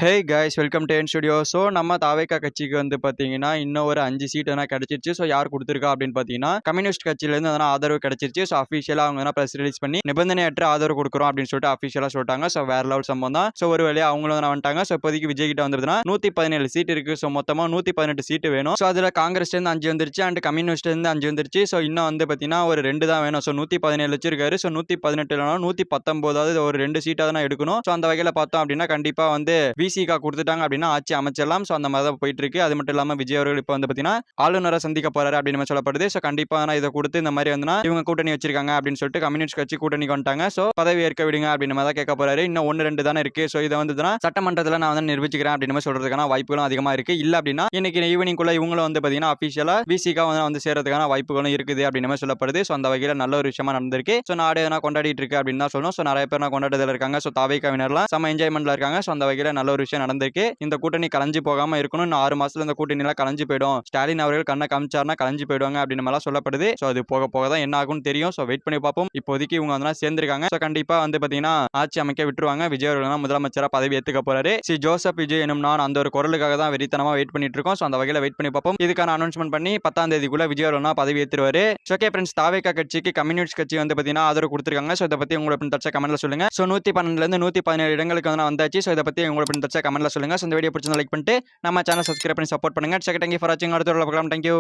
Hey guys welcome to N studio. So நம்ம தாவேக்கா கட்சிக்கு வந்து பார்த்தீங்கன்னா இன்னும் ஒரு 5 சீட் வேணா கிடச்சிருச்சு. ஸோ யார் கொடுத்துருக்கா அப்படின்னு பார்த்தீங்கன்னா கம்யூனிஸ்ட் கட்சியிலேருந்து அதனால் ஆதரவு கிடச்சிருச்சு. ஸோ அஃபிஷியலாக அவங்க வேணா ப்ரெஸ் ரிலீஸ் பண்ணி நிபந்தனையற்ற ஆதரவு கொடுக்குறோம் அப்படின்னு சொல்லிட்டு அஃபிஷியலாக சொல்லிட்டாங்க. ஸோ வேற லெவல் சம்பவம் தான். ஸோ ஒரு வழியாக அவங்களும் வந்து வந்துட்டாங்க. ஸோ இப்போதைக்கு விஜய் கிட்ட வந்துருதுன்னா 117 சீட் இருக்கு. ஸோ மொத்தமாக 118 சீட்டு வேணும். ஸோ அதில் காங்கிரஸ்லேருந்து 5 வந்துருச்சு அண்ட் கம்யூனிஸ்ட்லேருந்து 5 வந்துருச்சு. ஸோ இன்னும் வந்து பார்த்தீங்கன்னா ஒரு 2 தான் வேணும். ஸோ 117 வச்சிருக்காரு. ஸோ 118 119 ஒரு 2 சீட்டாக தான் எடுக்கணும். ஸோ அந்த வகையில் பார்த்தோம் அப்படின்னா கண்டிப்பாக வந்து விசிகா கொடுத்துட்டாங்க அப்படின்னா ஆட்சி அமைச்சலாம். ஸோ அந்த மாதிரி தான் போயிட்டு இருக்கு. அது மட்டும் இல்லாமல் விஜய் அவர்கள் இப்போ வந்து பார்த்தீங்கன்னா ஆளுநரை சந்திக்க போறாரு அப்படின்னு சொல்லப்படுது. ஸோ கண்டிப்பாக இதை கொடுத்து இந்த மாதிரி வந்து இவங்க கூட்டணி வச்சிருக்காங்க அப்படின்னு சொல்லிட்டு கம்யூனிஸ்ட் கட்சி கூட்டணிக்கு வந்துட்டாங்க. ஸோ பதவி ஏற்க விடுங்க அப்படின்னு மாதிரி தான் கேட்க போறாரு. இன்னும் 1-2 தானே இருக்கு. ஸோ இதை வந்து சட்டமன்றத்தில் நான் வந்து நிரூபிச்சுக்கிறேன் அப்படின்னு சொல்றதுக்கான வாய்ப்புகளும் அதிகமாக இருக்கு. இல்ல அப்படின்னா இன்னைக்கு ஈவினிங்குள்ள இவங்களும் வந்து பார்த்தீங்கன்னா அபிஷியலா விசிகா வந்து சேர்றதுக்கான வாய்ப்புகளும் இருக்குது அப்படின்னு சொல்லப்படுது. ஸோ அந்த வகையில் நல்ல ஒரு விஷயமா நடந்திருக்கு. ஸோ நாடு எதனா கொண்டாடிட்டு இருக்கு அப்படின்னு தான் சொல்லணும். ஸோ நிறைய பேர் கொண்டாடுதல் இருக்காங்க. ஸோ தாவேக்காவினர்லாம் செம்ம என்ஜாய்மெண்ட்ல இருக்காங்க. ஸோ அந்த வகையில் நல்ல ஒரு விஷயம் நடந்திருக்கு. இந்த கூட்டணி கலைஞ்சு போகாம இருக்கணும். இன்னும் 6 மாசத்துல இந்த கூட்டணி எல்லாம் கலைஞ்சு போயிடும். ஸ்டாலின் அவர்கள் கண்ணை காமிச்சார்னா கலைஞ்சு போயிடுவாங்க அப்படின்னு மாதிரி சொல்லப்படுது. ஸோ அது போக போக தான் என்ன ஆகும்னு தெரியும். ஸோ வெயிட் பண்ணி பார்ப்போம். இப்போதைக்கு இவங்க வந்து சேர்ந்திருக்காங்க. ஸோ கண்டிப்பா வந்து பாத்தீங்கன்னா ஆட்சி அமைக்க விட்டுருவாங்க. விஜய் அவர்கள் முதலமைச்சரா பதவி ஏத்துக்க போறாரு. ஜோசப் விஜய் எனும் நான் அந்த ஒரு குரலுக்காக தான் வெறித்தனமா வெயிட் பண்ணிட்டு இருக்கோம். ஸோ அந்த வகையில வெயிட் பண்ணி பார்ப்போம். இதுக்கான அனௌன்ஸ்மெண்ட் பண்ணி 10ஆம் தேதிக்குள்ள விஜய் அவர்கள் பதவி ஏற்றுவாரு. ஓகே ஃப்ரெண்ட்ஸ், தாவேக்கா கட்சிக்கு கம்யூனிஸ்ட் கட்சி வந்து பாத்தீங்கன்னா ஆதரவு கொடுத்திருக்காங்க. ஸோ இதை பத்தி உங்களோட தச்ச கமெண்ட்ல சொல்லுங்க. ஸோ 112 இருந்து 117 இடங்களுக்கு வந்து வந்தாச்சு. ஸோ இதை பத்தி உங்களோட தச்ச கமெண்ட்ல சொல்லுங்க. ஸோ இந்த வீடியோ பிடிச்சிருந்தா லைக் பண்ணிட்டு நம்ம சேனல் சப்ஸ்கிரைப் பண்ணி சப்போர்ட் பண்ணுங்க. தேங்க் யூ ஃபார் வாட்சிங். அடுத்த வீடியோல பார்க்கலாம். Thank you.